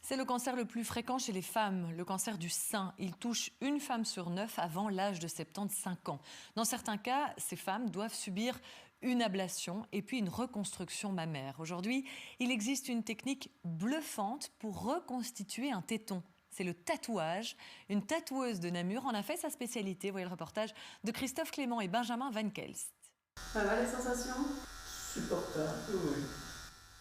C'est le cancer le plus fréquent chez les femmes, le cancer du sein. Il touche une femme sur 9 avant l'âge de 75 ans. Dans certains cas, ces femmes doivent subir une ablation et puis une reconstruction mammaire. Aujourd'hui, il existe une technique bluffante pour reconstituer un téton. C'est le tatouage. Une tatoueuse de Namur en a fait sa spécialité. Voyez le reportage de Christophe Clément et Benjamin Van Kelst. Ça va les sensations? Supportable, oui.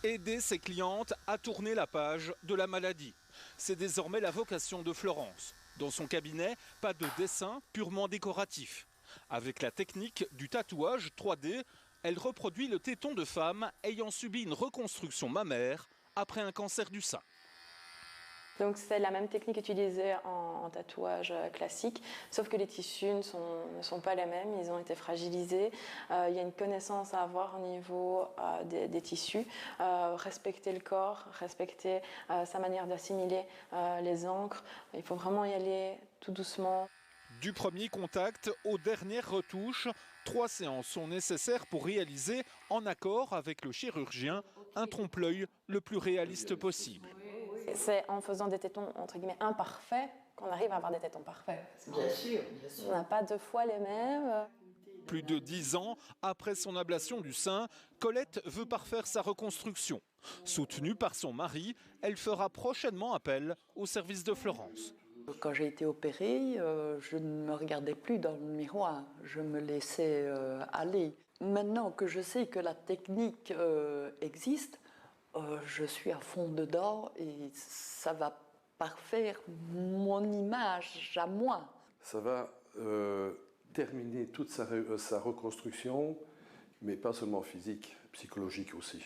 Aider ses clientes à tourner la page de la maladie. C'est désormais la vocation de Florence. Dans son cabinet, pas de dessin purement décoratif. Avec la technique du tatouage 3D, elle reproduit le téton de femme ayant subi une reconstruction mammaire après un cancer du sein. Donc c'est la même technique utilisée en tatouage classique, sauf que les tissus ne sont pas les mêmes, ils ont été fragilisés. Il y a une connaissance à avoir au niveau des tissus, respecter le corps, respecter sa manière d'assimiler les encres. Il faut vraiment y aller tout doucement. Du premier contact aux dernières retouches, 3 séances sont nécessaires pour réaliser, en accord avec le chirurgien, un trompe-l'œil le plus réaliste possible. C'est en faisant des tétons entre guillemets imparfaits qu'on arrive à avoir des tétons parfaits. Bien sûr, bien sûr. On n'a pas 2 fois les mêmes. Plus de 10 ans après son ablation du sein, Colette veut parfaire sa reconstruction. Soutenue par son mari, elle fera prochainement appel au service de Florence. Quand j'ai été opérée, je ne me regardais plus dans le miroir, je me laissais aller. Maintenant que je sais que la technique existe, je suis à fond dedans et ça va parfaire mon image à moi. Ça va terminer toute sa reconstruction, mais pas seulement physique, psychologique aussi.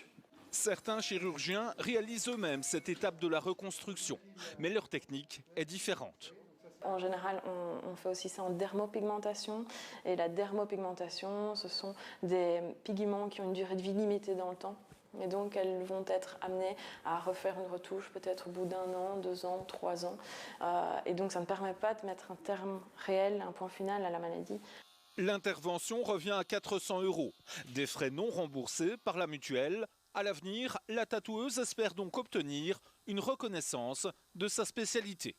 Certains chirurgiens réalisent eux-mêmes cette étape de la reconstruction, mais leur technique est différente. En général, on fait aussi ça en dermopigmentation. Et la dermopigmentation, ce sont des pigments qui ont une durée de vie limitée dans le temps. Et donc, elles vont être amenées à refaire une retouche peut-être au bout d'1 an, 2 ans, 3 ans. Et donc, ça ne permet pas de mettre un terme réel, un point final à la maladie. L'intervention revient à 400 €, des frais non remboursés par la mutuelle. À l'avenir, la tatoueuse espère donc obtenir une reconnaissance de sa spécialité.